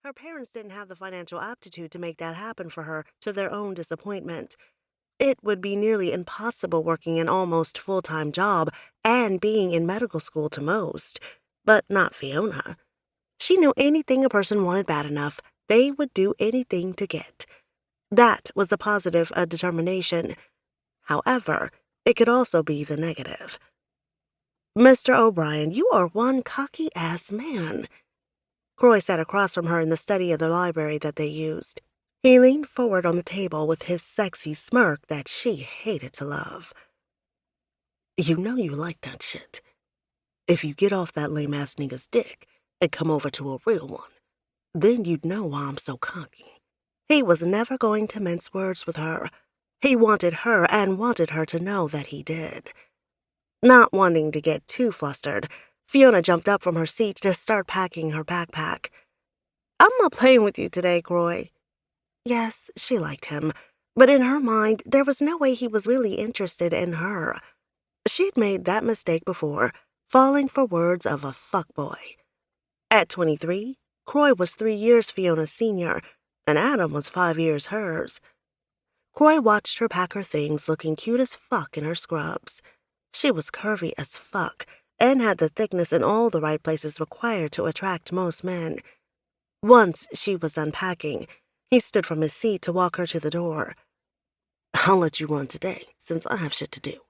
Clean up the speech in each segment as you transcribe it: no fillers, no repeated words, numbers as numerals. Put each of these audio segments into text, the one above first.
Her parents didn't have the financial aptitude to make that happen for her to their own disappointment. It would be nearly impossible working an almost full-time job and being in medical school to most. But not Fiona. She knew anything a person wanted bad enough, they would do anything to get. That was the positive determination. However, it could also be the negative. Mr. O'Brien, you are one cocky-ass man. Croy sat across from her in the study of the library that they used. He leaned forward on the table with his sexy smirk that she hated to love. You know you like that shit. If you get off that lame-ass nigga's dick and come over to a real one, then you'd know why I'm so cocky. He was never going to mince words with her. He wanted her and wanted her to know that he did. Not wanting to get too flustered, Fiona jumped up from her seat to start packing her backpack. I'm not playing with you today, Croy. Yes, she liked him, but in her mind, there was no way he was really interested in her. She'd made that mistake before, falling for words of a fuckboy. At 23, Croy was 3 years Fiona's senior, and Adam was 5 years hers. Croy watched her pack her things, looking cute as fuck in her scrubs. She was curvy as fuck, and had the thickness in all the right places required to attract most men. Once she was unpacking, he stood from his seat to walk her to the door. I'll let you run today, since I have shit to do.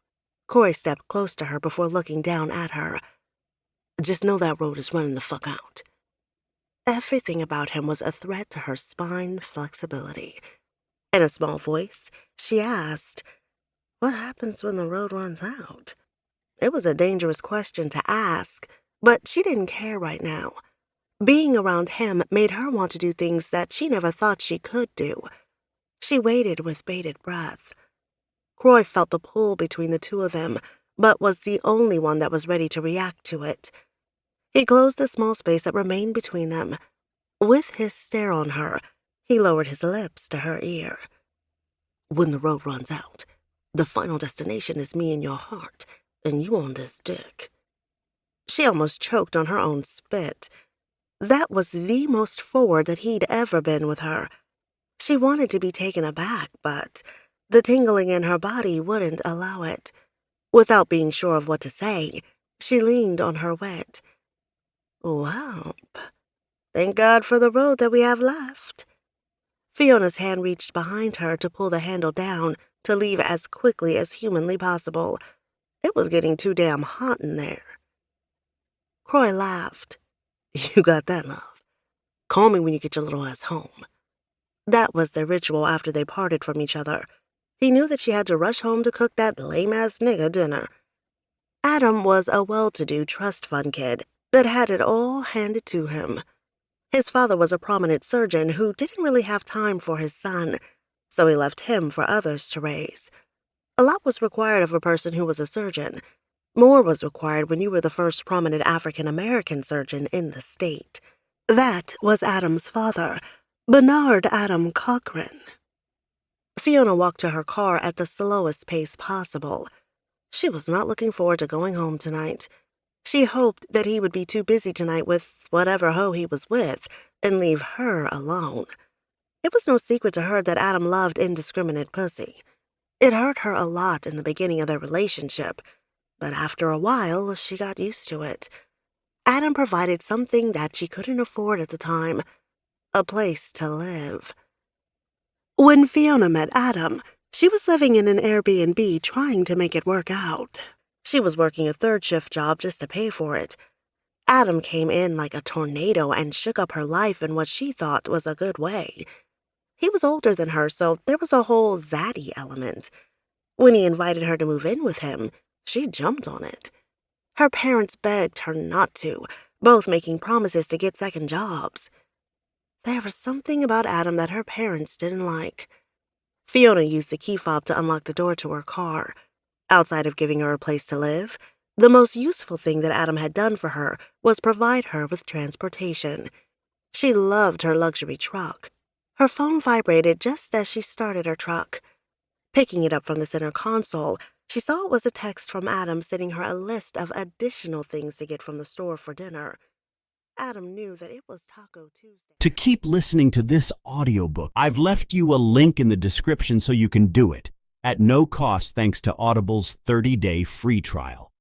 Corey stepped close to her before looking down at her. Just know that road is running the fuck out. Everything about him was a threat to her spine flexibility. In a small voice, she asked, what happens when the road runs out? It was a dangerous question to ask, but she didn't care right now. Being around him made her want to do things that she never thought she could do. She waited with bated breath. Croy felt the pull between the two of them, but was the only one that was ready to react to it. He closed the small space that remained between them. With his stare on her, he lowered his lips to her ear. When the road runs out, the final destination is me in your heart, and you on this dick. She almost choked on her own spit. That was the most forward that he'd ever been with her. She wanted to be taken aback, but the tingling in her body wouldn't allow it. Without being sure of what to say, she leaned on her wet. Well, thank God for the road that we have left. Fiona's hand reached behind her to pull the handle down to leave as quickly as humanly possible. It was getting too damn hot in there. Croy laughed. You got that, love. Call me when you get your little ass home. That was their ritual after they parted from each other. He knew that she had to rush home to cook that lame-ass nigga dinner. Adam was a well-to-do trust fund kid that had it all handed to him. His father was a prominent surgeon who didn't really have time for his son, so he left him for others to raise. A lot was required of a person who was a surgeon. More was required when you were the first prominent African-American surgeon in the state. That was Adam's father, Bernard Adam Cochran. Fiona walked to her car at the slowest pace possible. She was not looking forward to going home tonight. She hoped that he would be too busy tonight with whatever hoe he was with and leave her alone. It was no secret to her that Adam loved indiscriminate pussy. It hurt her a lot in the beginning of their relationship, but after a while, she got used to it. Adam provided something that she couldn't afford at the time, a place to live. When Fiona met Adam, she was living in an Airbnb trying to make it work out. She was working a third-shift job just to pay for it. Adam came in like a tornado and shook up her life in what she thought was a good way. He was older than her, so there was a whole zaddy element. When he invited her to move in with him, she jumped on it. Her parents begged her not to, both making promises to get second jobs. There was something about Adam that her parents didn't like. Fiona used the key fob to unlock the door to her car. Outside of giving her a place to live, the most useful thing that Adam had done for her was provide her with transportation. She loved her luxury truck. Her phone vibrated just as she started her truck. Picking it up from the center console, she saw it was a text from Adam sending her a list of additional things to get from the store for dinner. Adam knew that it was Taco Tuesday. To keep listening to this audiobook, I've left you a link in the description so you can do it at no cost thanks to Audible's 30-day free trial.